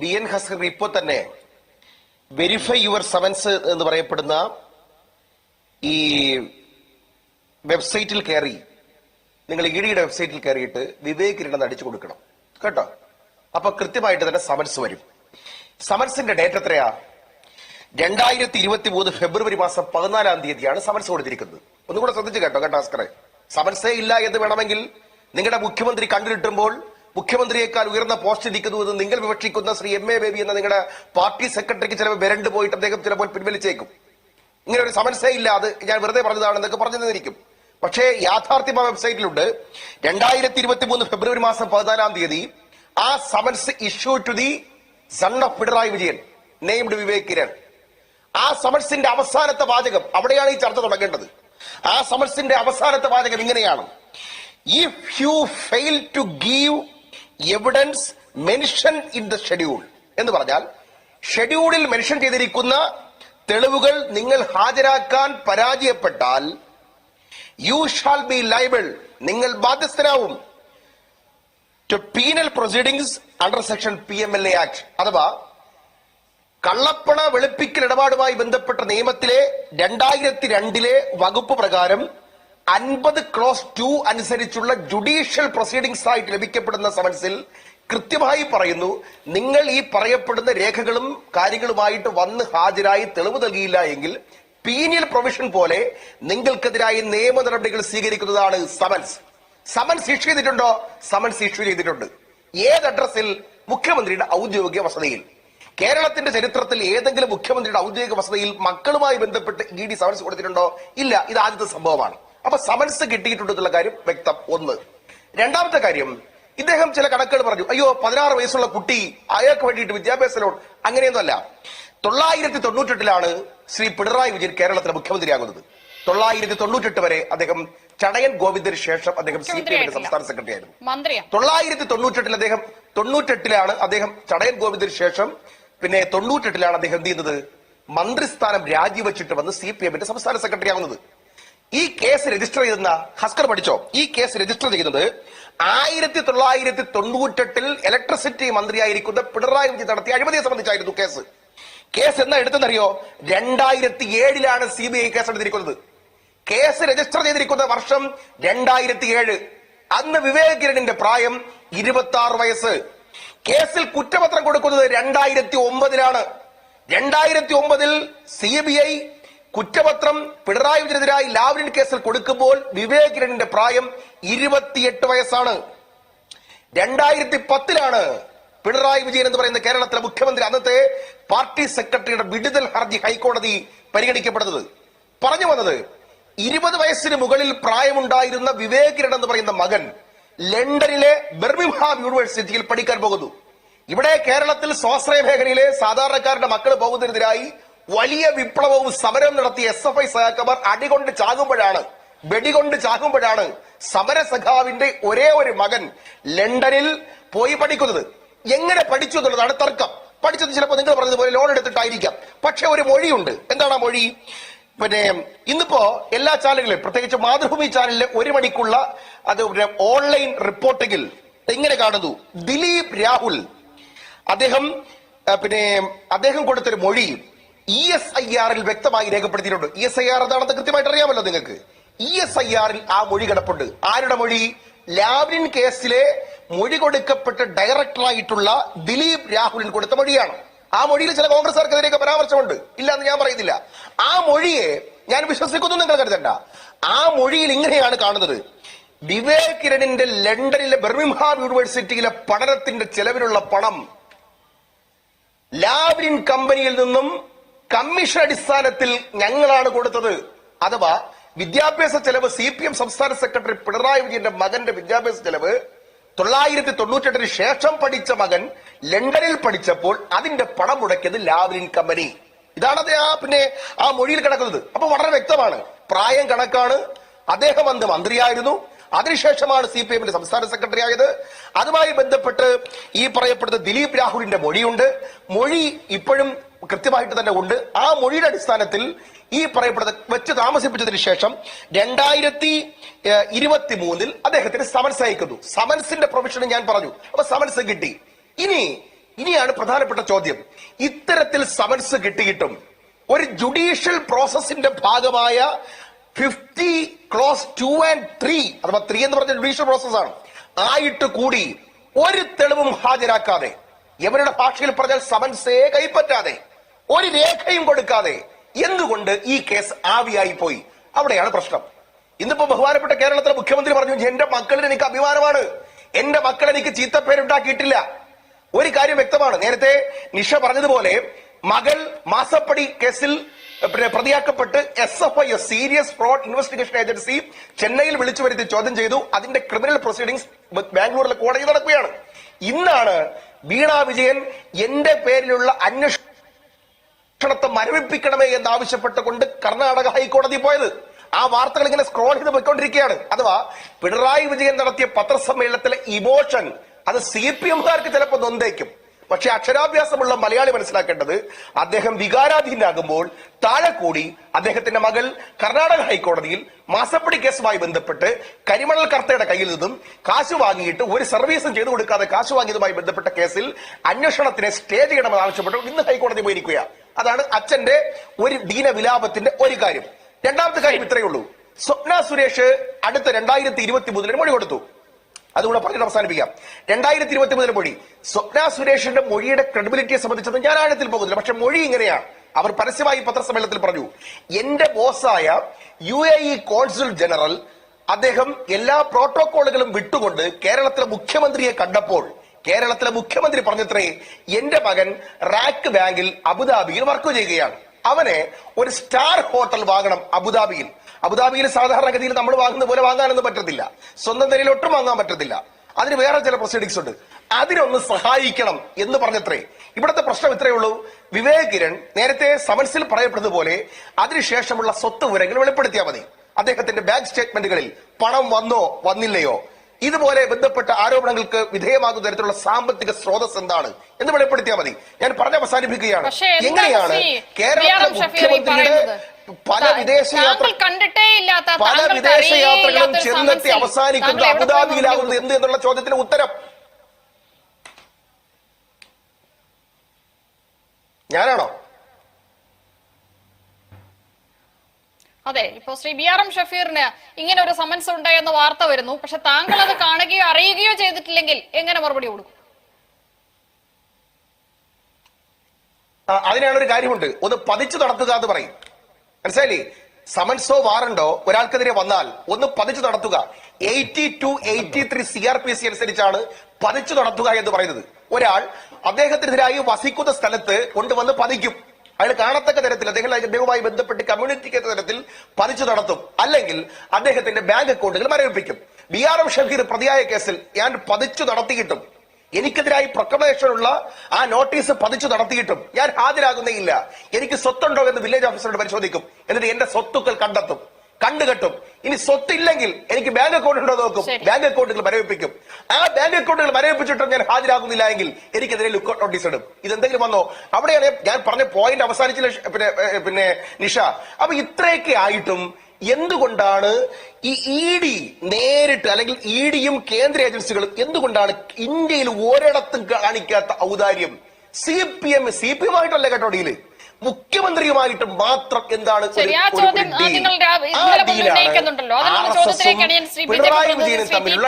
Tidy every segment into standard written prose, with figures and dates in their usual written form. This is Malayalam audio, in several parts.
DN ഹസ്കർ ഇപ്പോൾ തന്നെ വെരിഫൈ യുവർ സമൻസ് എന്ന് പറയപ്പെടുന്ന ഈ വെബ്സൈറ്റിൽ കയറി നിങ്ങൾ ഇഡിയുടെ വെബ്സൈറ്റിൽ കയറിയിട്ട് വിവേക് കിരൺ അടിച്ചു കൊടുക്കണം കേട്ടോ. അപ്പൊ കൃത്യമായിട്ട് തന്നെ സമൻസ് വരും. സമൻസിന്റെ ഡേറ്റ് എത്രയാ? 2023 ഫെബ്രുവരി മാസം 14-ാം തീയതിയാണ് സമൻസ് കൊടുത്തിരിക്കുന്നത്. ഒന്നുകൂടെ ശ്രദ്ധിച്ചു കേട്ടോ ഹസ്കറെ. സമൻസേ ഇല്ല എന്ന് വേണമെങ്കിൽ നിങ്ങളുടെ മുഖ്യമന്ത്രി കണ്ടിട്ടുമ്പോൾ മുഖ്യമന്ത്രിയേക്കാൾ ഉയർന്ന പോസ്റ്റ് ഇരിക്കുന്നു എന്ന് നിങ്ങൾ വിവക്ഷിക്കുന്ന ശ്രീ MA ബേബി എന്ന നിങ്ങളുടെ പാർട്ടി സെക്രട്ടറിക്ക് ചിലപ്പോൾ വിരണ്ടു പോയിട്ട് അദ്ദേഹം ചിലപ്പോൾ പിൻവലിച്ചേക്കും. ഇങ്ങനെ ഒരു സമൻസേ ഇല്ല, അത് ഞാൻ വെറുതെ പറഞ്ഞതാണെന്നൊക്കെ പറഞ്ഞു തന്നിരിക്കും. പക്ഷേ യാഥാർത്ഥ്യം ആ വെബ്സൈറ്റിലുണ്ട്. 2023 ഫെബ്രുവരി മാസം 14-ാം തീയതി ആ summons issue to the son of Pinarayi Vijayan named Vivek Kiran. ആ സമൻസിന്റെ അവസാനത്തെ വാചകം, അവിടെയാണ് ഈ ചർച്ച തുടങ്ങേണ്ടത്. ആ സമൻസിന്റെ അവസാനത്തെ വാചകം ഇങ്ങനെയാണ്: if you fail to give evidence mention in the schedule എന്ന് പറഞ്ഞാൽ ഷെഡ്യൂളിൽ മെൻഷൻ ചെയ്തിരിക്കുന്ന തെളിവുകൾ നിങ്ങൾ ഹാജരാക്കാൻ പരാജയപ്പെട്ടാൽ യു ഷാൽ ബി ലയബിൾ, നിങ്ങൾ ബാധ്യസ്ഥരാവും to penal proceedings under section PMLA act. അഥവാ കള്ളപ്പണ വെളുപ്പിക്കൽ ഇടപാടുമായി ബന്ധപ്പെട്ട നിയമത്തിലെ 2002 വകുപ്പ് പ്രകാരം 50(2) അനുസരിച്ചുള്ള ജുഡീഷ്യൽ പ്രൊസീഡിംഗ്സ് ആയിട്ട് ലഭിക്കപ്പെടുന്ന സമൻസിൽ കൃത്യമായി പറയുന്നു, നിങ്ങൾ ഈ പറയപ്പെടുന്ന രേഖകളും കാര്യങ്ങളുമായിട്ട് വന്ന് ഹാജരായി തെളിവ് നൽകിയില്ല എങ്കിൽ പീനിയൽ പ്രൊവിഷൻ പോലെ നിങ്ങൾക്കെതിരായി നിയമ നടപടികൾ സ്വീകരിക്കുന്നതാണ് സമൻസ്. സമൻസ് ഇഷ്യൂ ചെയ്തിട്ടുണ്ടോ? സമൻസ് ഇഷ്യൂ ചെയ്തിട്ടുണ്ട്. ഏത് അഡ്രസ്സിൽ? മുഖ്യമന്ത്രിയുടെ ഔദ്യോഗിക വസതിയിൽ. കേരളത്തിന്റെ ചരിത്രത്തിൽ ഏതെങ്കിലും മുഖ്യമന്ത്രിയുടെ ഔദ്യോഗിക വസതിയിൽ മക്കളുമായി ബന്ധപ്പെട്ട് ED സമൻസ് കൊടുത്തിട്ടുണ്ടോ? ഇല്ല. ഇത് ആദ്യത്തെ സംഭവമാണ്. അപ്പൊ സമൻസ് കിട്ടിയിട്ടുണ്ടെന്നുള്ള കാര്യം വ്യക്തം. ഒന്ന്. രണ്ടാമത്തെ കാര്യം, ഇദ്ദേഹം ചില കണക്കുകൾ പറഞ്ഞു. അയ്യോ 16 വയസ്സുള്ള കുട്ടി, അയാൾക്ക് വേണ്ടിയിട്ട് വിദ്യാഭ്യാസ ലോൺ. അങ്ങനെയൊന്നുമല്ല. 998 ശ്രീ പിണറായി വിജയൻ കേരളത്തിലെ മുഖ്യമന്ത്രിയാകുന്നത്. 998 വരെ അദ്ദേഹം ചടയൻ ഗോവിന്ദന് ശേഷം അദ്ദേഹം CPM സംസ്ഥാന സെക്രട്ടറി ആയിരുന്നു. 998 അദ്ദേഹം 98 അദ്ദേഹം ചടയൻ ഗോവിന്ദന് ശേഷം പിന്നെ 98 അദ്ദേഹം എന്ത് ചെയ്യുന്നത്? മന്ത്രിസ്ഥാനം രാജിവെച്ചിട്ട് വന്ന് CPM സംസ്ഥാന സെക്രട്ടറി ആകുന്നത്. ഈ കേസ് രജിസ്റ്റർ ചെയ്തെന്ന ഹസ്കർ പഠിച്ചോ? ഈ കേസ് രജിസ്റ്റർ ചെയ്യുന്നത് 1998 ഇലക്ട്രിസിറ്റി മന്ത്രിയായിരിക്കുന്ന പിണറായി വിജയൻ നടത്തിയ അഴിമതിയെ സംബന്ധിച്ചായിരുന്നു കേസ്. കേസ് എന്നാ എടുത്തെന്നറിയോ? 2007 CBI കേസ് എടുത്തിരിക്കുന്നത്. കേസ് രജിസ്റ്റർ ചെയ്തിരിക്കുന്ന വർഷം 2007. അന്ന് വിവേക് കിരണിന്റെ പ്രായം 26 വയസ്സ്. കേസിൽ കുറ്റപത്രം കൊടുക്കുന്നത് 2009. 2009 CBI കുറ്റപത്രം പിണറായി വിജയനെതിരായി ലാവ്ലിൻ കേസിൽ കൊടുക്കുമ്പോൾ വിവേക് കിരണിന്റെ പ്രായം 28 വയസ്സാണ്. 2010 പിണറായി വിജയൻ എന്ന് പറയുന്ന കേരളത്തിലെ മുഖ്യമന്ത്രി അന്നത്തെ പാർട്ടി സെക്രട്ടറിയുടെ വിടുതൽ ഹർജി ഹൈക്കോടതി പരിഗണിക്കപ്പെടുന്നത്. പറഞ്ഞു വന്നത്, 20 വയസ്സിന് മുകളിൽ പ്രായമുണ്ടായിരുന്ന വിവേക് കിരൺ എന്ന് പറയുന്ന മകൻ ലണ്ടനിലെ ബർമിംഹാം യൂണിവേഴ്സിറ്റിയിൽ പഠിക്കാൻ പോകുന്നു. ഇവിടെ കേരളത്തിൽ സ്വാശ്രയ മേഖലയിലെ സാധാരണക്കാരുടെ മക്കൾ പോകുന്നതിനെതിരായി വലിയ വിപ്ലവവും സമരം നടത്തിയ SFI സഖാക്കന്മാർ അടികൊണ്ട് ചാകുമ്പോഴാണ്, വെടികൊണ്ട് ചാകുമ്പോഴാണ് സമരസഖാവിന്റെ ഒരേ ഒരു മകൻ ലണ്ടനിൽ പോയി പഠിക്കുന്നത്. എങ്ങനെ പഠിച്ചു എന്നുള്ളതാണ് തർക്കം. പഠിച്ചത് ചിലപ്പോൾ നിങ്ങൾ പറഞ്ഞതുപോലെ ലോൺ എടുത്തിട്ടായിരിക്കാം. പക്ഷെ ഒരു മൊഴിയുണ്ട്. എന്താണ് ആ മൊഴി? പിന്നെ ഇന്നിപ്പോ എല്ലാ ചാനലുകളിലും, പ്രത്യേകിച്ച് മാതൃഭൂമി ചാനലിലെ 1 മണിക്കുള്ള അത് ഓൺലൈൻ റിപ്പോർട്ടിങ്ങിൽ ഇങ്ങനെ കാണുന്നു. ദിലീപ് രാഹുൽ അദ്ദേഹം കൊടുത്തൊരു മൊഴി ESIR വ്യക്തമായി രേഖപ്പെടുത്തിയിട്ടുണ്ട്. ESIR എന്താണെന്ന് കൃത്യമായിട്ട് അറിയാമല്ലോ നിങ്ങൾക്ക്. ESIR ആ മൊഴി കിടപ്പുണ്ട്. ആരുടെ മൊഴി? ലാവ്ലിൻ കേസിലെ മൊഴി കൊടുക്കപ്പെട്ട ഡയറക്ടറായിട്ടുള്ള ദിലീപ് രാഹുലിന് കൊടുത്ത മൊഴിയാണ്. ആ മൊഴിയിൽ ചില കോൺഗ്രസ്സുകാർക്കെതിരെയൊക്കെ പരാമർശമുണ്ട്, ഇല്ല എന്ന് ഞാൻ പറയുന്നില്ല. ആ മൊഴിയെ ഞാൻ വിശ്വസിക്കുന്നു നിങ്ങൾ കരുതണ്ട. ആ മൊഴിയിൽ ഇങ്ങനെയാണ് കാണുന്നത്: വിവേക് കിരണിന്റെ ലണ്ടനിലെ ബർമിംഹാം യൂണിവേഴ്സിറ്റിയിലെ പഠനത്തിന്റെ ചെലവിലുള്ള പണം ലാവ്ലിൻ കമ്പനിയിൽ നിന്നും കമ്മീഷൻ അടിസ്ഥാനത്തിൽ ഞങ്ങളാണ് കൊടുത്തത്. അഥവാ വിദ്യാഭ്യാസ ചെലവ് CPM സംസ്ഥാന സെക്രട്ടറി പിണറായി വിജയന്റെ മകന്റെ വിദ്യാഭ്യാസ ചെലവ് 998 ശേഷം പഠിച്ച മകൻ ലണ്ടനിൽ പഠിച്ചപ്പോൾ അതിന്റെ പണം മുടക്കിയത് ലാവ്ലിൻ കമ്പനി. ഇതാണ് ആ മൊഴിയിൽ കിടക്കുന്നത്. അപ്പൊ വളരെ വ്യക്തമാണ്. പ്രായം കണക്കാണ്. അദ്ദേഹം അന്ന് മന്ത്രിയായിരുന്നു. അതിനുശേഷമാണ് CPM സംസ്ഥാന സെക്രട്ടറി ആയത്. അതുമായി ബന്ധപ്പെട്ട് ഈ പറയപ്പെടുന്ന ദിലീപ് രാഹുലിന്റെ മൊഴിയുണ്ട്. മൊഴി ഇപ്പോഴും കൃത്യമായിട്ട് തന്നെ ഉണ്ട്. ആ മൊഴിയുടെ അടിസ്ഥാനത്തിൽ ഈ പറയപ്പെടുന്ന വെച്ച് താമസിപ്പിച്ചതിന് ശേഷം 2023 അദ്ദേഹത്തിന് സമൻസ് അയക്കുന്നു. സമൻസിന്റെ പ്രൊവിഷൻ ഞാൻ പറഞ്ഞു. അപ്പൊ സമൻസ് കിട്ടി. ഇനി ഇനിയാണ് പ്രധാനപ്പെട്ട ചോദ്യം. ഇത്തരത്തിൽ സമൻസ് കിട്ടിയിട്ടും ഒരു ജുഡീഷ്യൽ പ്രോസസിന്റെ ഭാഗമായ 50 ക്ലോസ് 2 and 3 അഥവാ 3 എന്ന് പറഞ്ഞ ജുഡീഷ്യൽ പ്രോസസ്സാണ് ആയിട്ട് കൂടി ഒരു തെളിവും ഹാജരാക്കാതെ, ഇവരുടെ ഭാഷയിൽ പറഞ്ഞാൽ സമൻസേ കൈപ്പറ്റാതെ, ഒരു രേഖയും കൊടുക്കാതെ എന്തുകൊണ്ട് ഈ കേസ് ആവിയായി പോയി? അവിടെയാണ് പ്രശ്നം. ഇന്നിപ്പോ ബഹുമാനപ്പെട്ട കേരളത്തിലെ മുഖ്യമന്ത്രി പറഞ്ഞു, എന്റെ മക്കളിന് എനിക്ക് അഭിമാനമാണ്, എന്റെ മക്കൾ എനിക്ക് ചീത്തപ്പേരുണ്ടാക്കിയിട്ടില്ല. ഒരു കാര്യം വ്യക്തമാണ്, നേരത്തെ നിഷ പറഞ്ഞതുപോലെ മകൾ മാസപ്പടി കേസിൽ പ്രതിയാക്കപ്പെട്ട് SFI serious fraud investigation agency ചെന്നൈയിൽ വിളിച്ചു വരുത്തി ചോദ്യം ചെയ്തു. അതിന്റെ ക്രിമിനൽ പ്രൊസീഡിംഗ്സ് ബാംഗ്ലൂരിലെ കോടതി നടക്കുകയാണ്. ഇന്നാണ് വീണ വിജയൻ എന്റെ പേരിലുള്ള അന്വേഷണത്തെ മരവിപ്പിക്കണമേ എന്നാവശ്യപ്പെട്ടുകൊണ്ട് കർണാടക ഹൈക്കോടതി പോയത്. ആ വാർത്തകൾ ഇങ്ങനെ സ്ക്രോൾ ചെയ്ത് പോയിക്കൊണ്ടിരിക്കുകയാണ്. അഥവാ പിണറായി വിജയൻ നടത്തിയ പത്രസമ്മേളനത്തിലെ ഇമോഷൻ അത് CPM-കാർക്ക് ചിലപ്പോൾ നൊന്തേക്കും. പക്ഷെ അക്ഷരാഭ്യാസമുള്ള മലയാളി മനസ്സിലാക്കേണ്ടത്, അദ്ദേഹം വികാരാധീനാകുമ്പോൾ താഴെ കൂടി അദ്ദേഹത്തിന്റെ മകൾ കർണാടക ഹൈക്കോടതിയിൽ മാസപ്പടി കേസുമായി ബന്ധപ്പെട്ട് കരിമണൽ കർത്തയുടെ കയ്യിൽ നിന്നും കാശ് വാങ്ങിയിട്ട് ഒരു സർവീസും ചെയ്തു കൊടുക്കാതെ കാശ് വാങ്ങിയതുമായി ബന്ധപ്പെട്ട കേസിൽ അന്വേഷണത്തിനെ സ്റ്റേ ചെയ്യണമെന്ന് ആവശ്യപ്പെട്ടു ഇന്ന് ഹൈക്കോടതി പോയിരിക്കുക. അതാണ് അച്ഛന്റെ ഒരു ദീനവിലാപത്തിന്റെ ഒരു കാര്യം. രണ്ടാമത്തെ കാര്യം ഇത്രയേ ഉള്ളൂ. സ്വപ്ന സുരേഷ് അടുത്ത 2023 മൊഴി കൊടുത്തു. അതുകൂടെ പറഞ്ഞിട്ട് അവസാനിപ്പിക്കാം. 2023 മൊഴി. സ്വപ്ന സുരേഷിന്റെ മൊഴിയുടെ ക്രെഡിബിലിറ്റിയെ സംബന്ധിച്ചത് ഞാൻ ആഴത്തിൽ പോകുന്നില്ല. പക്ഷെ മൊഴി ഇങ്ങനെയാണ്. അവർ പരസ്യമായി പത്രസമ്മേളനത്തിൽ പറഞ്ഞു, എന്റെ ബോസായ UAE കോൺസുൽ ജനറൽ അദ്ദേഹം എല്ലാ പ്രോട്ടോകോളുകളും വിട്ടുകൊണ്ട് കേരളത്തിലെ മുഖ്യമന്ത്രിയെ കണ്ടപ്പോൾ കേരളത്തിലെ മുഖ്യമന്ത്രി പറഞ്ഞത്രേ, എന്റെ മകൻ റാക്ക് ബാങ്കിൽ അബുദാബിയിൽ വർക്ക് ചെയ്യുകയാണ്, അവനെ ഒരു സ്റ്റാർ ഹോട്ടൽ വാങ്ങണം അബുദാബിയിൽ. അബുദാബിയിൽ സാധാരണഗതിയിൽ നമ്മൾ വാങ്ങുന്ന പോലെ വാങ്ങാനൊന്നും പറ്റത്തില്ല, സ്വന്തം നിലയിൽ ഒട്ടും വാങ്ങാൻ പറ്റത്തില്ല. അതിന് വേറെ ചില പ്രൊസീഡിങ്സ് ഉണ്ട്, അതിനൊന്ന് സഹായിക്കണം എന്ന് പറഞ്ഞത്രേ. ഇവിടുത്തെ പ്രശ്നം ഇത്രയേ ഉള്ളൂ. വിവേക് കിരൺ നേരത്തെ സമൻസിൽ പറയപ്പെടുന്നതുപോലെ അതിനുശേഷമുള്ള സ്വത്ത് വിവരങ്ങൾ വെളിപ്പെടുത്തിയാൽ മതി. അദ്ദേഹത്തിന്റെ ബാങ്ക് സ്റ്റേറ്റ്മെന്റുകളിൽ പണം വന്നോ വന്നില്ലയോ, ഇതുപോലെ ബന്ധപ്പെട്ട ആരോപണങ്ങൾക്ക് വിധേയമാകുന്ന തരത്തിലുള്ള സാമ്പത്തിക സ്രോതസ് എന്താണ് എന്ന് വെളിപ്പെടുത്തിയാൽ മതി. ഞാൻ പറഞ്ഞ് അവസാനിപ്പിക്കുകയാണ്. എങ്ങനെയാണ് കേരളത്തിലെ മുഖ്യമന്ത്രിയുടെ പല വിദേശയാത്രകളും ചെന്നെത്തി അവസാനിക്കുന്നത് അബുദാബിയിലാകുന്നത് എന്ത് എന്നുള്ള ചോദ്യത്തിന് ഉത്തരം ഞാനാണോ? അതെ, ഇപ്പൊ ശ്രീ BRM ഷഫീറിന് ഇങ്ങനെ ഒരു സമൻസ് ഉണ്ടായെന്ന വാർത്ത വരുന്നു. പക്ഷെ താങ്കൾ അത് കാണുകയോ അറിയുകയോ ചെയ്തിട്ടില്ലെങ്കിൽ എങ്ങനെ മറുപടി കൊടുക്കും? അതിനാണൊരു കാര്യമുണ്ട്, ഒന്ന് പതിച്ചു നടത്തുക എന്ന് പറയും. മനസ്സിലായില്ലേ? സമൻസോ വാറണ്ടോ ഒരാൾക്കെതിരെ വന്നാൽ ഒന്ന് പതിച്ചു നടത്തുക. 82, 83 CRPC അനുസരിച്ചാണ് പതിച്ചു നടത്തുക എന്ന് പറയുന്നത്. ഒരാൾ അദ്ദേഹത്തിനെതിരായി വസിക്കുന്ന സ്ഥലത്ത് കൊണ്ടുവന്ന് പതിക്കും. അയാൾ കാണത്തക്ക തരത്തിൽ അദ്ദേഹവുമായി ബന്ധപ്പെട്ട് കമ്മ്യൂണിറ്റിക്കേറ്റ തരത്തിൽ പതിച്ചു നടത്തും. അല്ലെങ്കിൽ അദ്ദേഹത്തിന്റെ ബാങ്ക് അക്കൗണ്ടുകൾ മരവിപ്പിക്കും. BRM ഷഫീർ പ്രതിയായ കേസിൽ ഞാൻ പതിച്ചു നടത്തിയിട്ടും എനിക്കെതിരായി പ്രൊക്ലമേഷനുള്ള ആ നോട്ടീസ് പതിച്ചു നടത്തിയിട്ടും ഞാൻ ഹാജരാകുന്നേയില്ല. എനിക്ക് സ്വത്തുണ്ടോ എന്ന് വില്ലേജ് ഓഫീസറോട് പരിശോധിക്കും. എന്നിട്ട് എന്റെ സ്വത്തുക്കൾ കണ്ടുകെട്ടും. ഇനി സ്വത്തില്ലെങ്കിൽ എനിക്ക് ബാങ്ക് അക്കൗണ്ട് ഉണ്ടോ നോക്കും. ബാങ്ക് അക്കൗണ്ടുകൾ മരവിപ്പിക്കും. ആ ബാങ്ക് അക്കൗണ്ടുകൾ മരവിപ്പിച്ചിട്ടും ഞാൻ ഹാജരാകുന്നില്ല എങ്കിൽ എനിക്കെതിരെ ലുക്കൌട്ട് നോട്ടീസ് ഇടും. ഇതെന്തെങ്കിലും വന്നോ? അവിടെയാണ് ഞാൻ പറഞ്ഞ പോയിന്റ് അവസാനിച്ചില്ല പിന്നെ നിഷ. അപ്പൊ ഇത്രയൊക്കെ ആയിട്ടും എന്തുകൊണ്ടാണ് ഈ ED നേരിട്ട്, അല്ലെങ്കിൽ EDയും കേന്ദ്ര ഏജൻസികളും എന്തുകൊണ്ടാണ് ഇന്ത്യയിൽ ഒരിടത്തും കാണിക്കാത്ത ഔദാര്യം? CPM ആയിട്ടല്ല കേട്ടോ ഡീല്, മുഖ്യമന്ത്രിയുമായിട്ട് മാത്രം എന്താണ് പിണറായി വിജയനും തമ്മിലുള്ള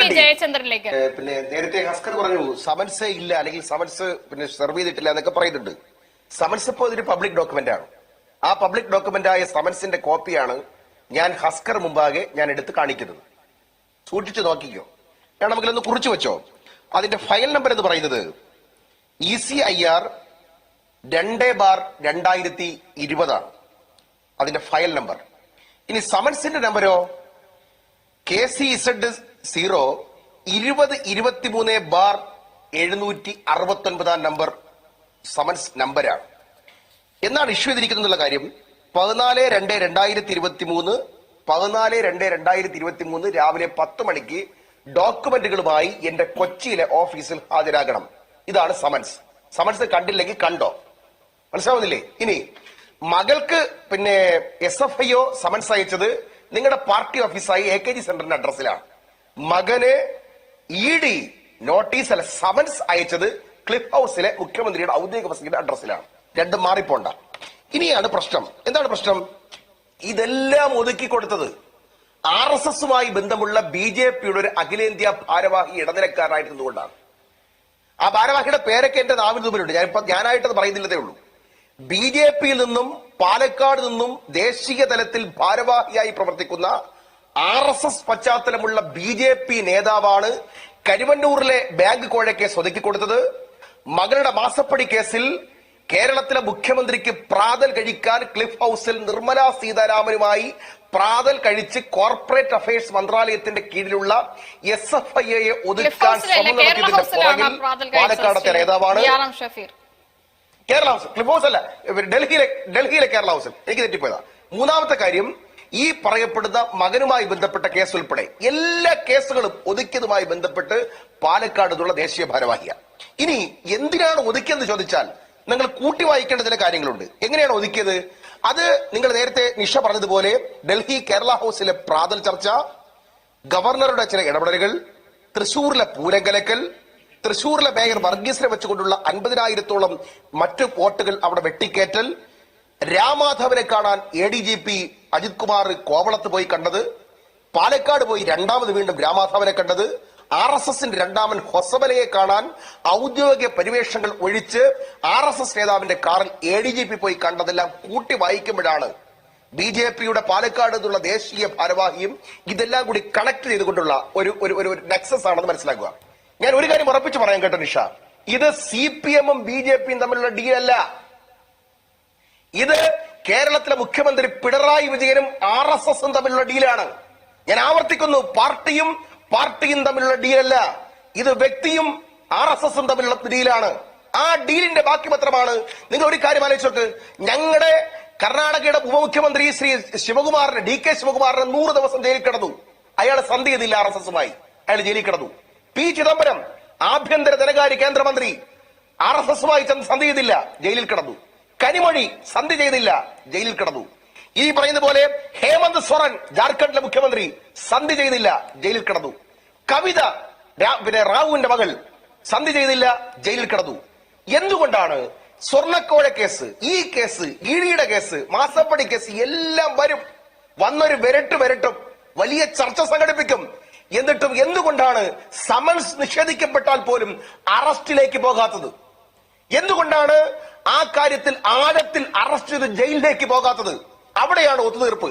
പിന്നെ നേരത്തെ ഹസ്കർ പറഞ്ഞു സമൻസ് ഇല്ല, അല്ലെങ്കിൽ സമൻസ് പിന്നെ സെർവ് ചെയ്തിട്ടില്ല എന്നൊക്കെ പറയുന്നുണ്ട്. സമൻസ് ഇപ്പോൾ ഇതൊരു പബ്ലിക് ഡോക്യുമെന്റ് ആണ്. ആ പബ്ലിക് ഡോക്യുമെന്റ് ആയ സമൻസിന്റെ കോപ്പിയാണ് ഞാൻ ഹസ്കർ മുമ്പാകെ ഞാൻ എടുത്ത് കാണിക്കുന്നത്. സൂക്ഷിച്ചു നോക്കിക്കോ, ഞാൻ നമുക്കിതൊന്ന് കുറിച്ചു വെച്ചോ. അതിന്റെ ഫയൽ നമ്പർ എന്ന് പറയുന്നത് ECIR 2/2020 ആണ് അതിന്റെ ഫയൽ നമ്പർ. ഇനി സമൻസിന്റെ നമ്പരോ KCZ 0-2023/769 നമ്പർ സമൻസ് നമ്പരാണ്. എന്നാണ് ഇഷ്യൂ ചെയ്തിരിക്കുന്നുള്ള കാര്യം 14/2/2023 14/2/2023 രാവിലെ 10 മണിക്ക് ഡോക്യുമെന്റുകളുമായി എന്റെ കൊച്ചിയിലെ ഓഫീസിൽ ഹാജരാകണം. ഇതാണ് സമൻസ്. സമൻസ് കണ്ടില്ലെങ്കിൽ കണ്ടോ, മനസ്സിലാവുന്നില്ലേ? ഇനി മകൾക്ക് പിന്നെ SFIO സമൻസ് അയച്ചത് നിങ്ങളുടെ പാർട്ടി ഓഫീസായി AKG സെന്ററിന്റെ അഡ്രസ്സിലാണ്. മകന് ED നോട്ടീസ് അല്ല സമൻസ് അയച്ചത് ക്ലിഫ് ഹൗസിലെ മുഖ്യമന്ത്രിയുടെ ഔദ്യോഗിക വസതിയുടെ അഡ്രസ്സിലാണ്. രണ്ടും മാറിപ്പോണ്ട. ഇനിയാണ് പ്രശ്നം. എന്താണ് പ്രശ്നം? ഇതെല്ലാം ഒതുക്കി കൊടുത്തത് RSSുമായി ബന്ധമുള്ള BJPയുടെ ഒരു അഖിലേന്ത്യാ ഭാരവാഹി ഇടനിലക്കാരനായിരുന്നതുകൊണ്ടാണ്. ആ ഭാരവാഹിയുടെ പേരൊക്കെ എന്റെ നാവിന് മുമ്പിലുണ്ട്. ഞാനായിട്ടത് പറയുന്നില്ലതേ ഉള്ളൂ. BJPയിൽ നിന്നും പാലക്കാട് നിന്നും ദേശീയ തലത്തിൽ ഭാരവാഹിയായി പ്രവർത്തിക്കുന്ന RSS പശ്ചാത്തലമുള്ള BJP നേതാവാണ് കരുവന്നൂരിലെ ബാങ്ക് കോഴക്കേസ് ഒതുക്കിക്കൊടുത്തത്. മകളുടെ മാസപ്പടി കേസിൽ കേരളത്തിലെ മുഖ്യമന്ത്രിക്ക് പ്രാതൽ കഴിക്കാൻ ക്ലിഫ് ഹൗസിൽ നിർമ്മലാ സീതാരാമനുമായി പ്രാതൽ കഴിച്ച് കോർപ്പറേറ്റ് അഫയേഴ്സ് മന്ത്രാലയത്തിന്റെ കീഴിലുള്ള SFIയെ ഒതുക്കാൻ ശ്രമം നടത്തിയതിന്റെ പുറകിൽ പാലക്കാടത്തെ നേതാവാണ് കേരള ഹൗസ്. ക്ലിഫ് ഹൗസ് അല്ല, ഡൽഹിയിലെ കേരള ഹൗസിൽ. എനിക്ക് തെറ്റിപ്പോയതാ. മൂന്നാമത്തെ കാര്യം, ഈ പറയപ്പെടുന്ന മകനുമായി ബന്ധപ്പെട്ട കേസ് ഉൾപ്പെടെ എല്ലാ കേസുകളും ഒതുക്കിയതുമായി ബന്ധപ്പെട്ട് പാലക്കാട് നിന്നുള്ള ദേശീയ ഭാരവാഹിയാണ്. ഇനി എന്തിനാണ് ഒതുക്കിയെന്ന് ചോദിച്ചാൽ നിങ്ങൾ കൂട്ടി വായിക്കേണ്ട ചില കാര്യങ്ങളുണ്ട്. എങ്ങനെയാണ് ഒതുക്കിയത്? അത് നിങ്ങൾ നേരത്തെ നിഷ പറഞ്ഞതുപോലെ ഡൽഹി കേരള ഹൗസിലെ പ്രാതൽ ചർച്ച, ഗവർണറുടെ ചില ഇടപെടലുകൾ, തൃശൂരിലെ പൂരങ്കലക്കൽ, തൃശൂരിലെ മേയർ വർഗീസിനെ വെച്ചുകൊണ്ടുള്ള 50,000-ഓളം മറ്റു വോട്ടുകൾ അവിടെ വെട്ടിക്കേറ്റൽ, രാമാധവനെ കാണാൻ ADGP അജിത് കുമാർ കോവളത്ത് പോയി കണ്ടത്, പാലക്കാട് പോയി രണ്ടാമത് വീണ്ടും രാമാധവനെ കണ്ടത്, RSSന്റെ രണ്ടാമൻ ഹൊസബലയെ കാണാൻ ഔദ്യോഗിക പരിവേഷങ്ങൾ ഒഴിച്ച് RSS നേതാവിന്റെ കാറിൽ ADGP പോയി കണ്ടതെല്ലാം കൂട്ടി വായിക്കുമ്പോഴാണ് BJPയുടെ പാലക്കാട് നിന്നുള്ള ദേശീയ ഭാരവാഹിയും ഇതെല്ലാം കൂടി കണക്ട് ചെയ്തുകൊണ്ടുള്ള ഒരു നെക്സസ് ആണെന്ന് മനസ്സിലാക്കുക. ഞാൻ ഒരു കാര്യം ഉറപ്പിച്ച് പറയാൻ കേട്ടോ നിഷ, ഇത് CPM-ഉം BJPയും തമ്മിലുള്ള ഡീലല്ല. ഇത് കേരളത്തിലെ മുഖ്യമന്ത്രി പിണറായി വിജയനും RSSും തമ്മിലുള്ള ഡീലാണ്. ഞാൻ ആവർത്തിക്കുന്നു, പാർട്ടിയും തമ്മിലുള്ള ഡീലല്ല. ഇത് വ്യക്തിയും RSSും തമ്മിലുള്ള ഡീലാണ്. ആ ഡീലിന്റെ ബാക്കി പത്രമാണ്. നിങ്ങൾ ഒരു കാര്യം ആലോചിച്ചോക്ക്, ഞങ്ങളുടെ കർണാടകയുടെ ഉപമുഖ്യമന്ത്രി ശ്രീ ശിവകുമാറിന്, DK ശിവകുമാറിന് 100 ദിവസം ജയിലിൽ കിടന്നു. അയാൾ സന്ധി ചെയ്തില്ല RSSുമായി, അയാൾ ജയിലിൽ കിടന്നു. P ചിദംബരം ആഭ്യന്തര ധനകാര്യ കേന്ദ്രമന്ത്രി RSSുമായി സന്ധി ചെയ്തില്ല, ജയിലിൽ കിടന്നു. കനിമൊഴി സന്ധി ചെയ്തില്ല, ജയിലിൽ കിടന്നു. ഈ പറയുന്ന പോലെ ഹേമന്ത് സോറൻ ജാർഖണ്ഡിലെ മുഖ്യമന്ത്രി സന്ധി ചെയ്തില്ല, ജയിലിൽ കിടന്നു. കവിത റാവുവിന്റെ മകൾ സന്ധി ചെയ്തില്ല, ജയിലിൽ കിടന്നു. എന്തുകൊണ്ടാണ്? സ്വർണ്ണക്കോഴ കേസ്, ഈ കേസ്, ഇഡിയുടെ കേസ്, മാസപ്പടി കേസ് എല്ലാം വരും. വന്നൊരു വരട്ടും വലിയ ചർച്ച സംഘടിപ്പിക്കും. എന്നിട്ടും എന്തുകൊണ്ടാണ് സമൻസ് നിഷേധിക്കപ്പെട്ടാൽ പോലും അറസ്റ്റിലേക്ക് പോകാത്തത്? എന്തുകൊണ്ടാണ് ആ കാര്യത്തിൽ ആഴത്തിൽ അറസ്റ്റ് ചെയ്ത് ജയിലിലേക്ക് പോകാത്തത്? അവിടെയാണ് ഒത്തുതീർപ്പ്,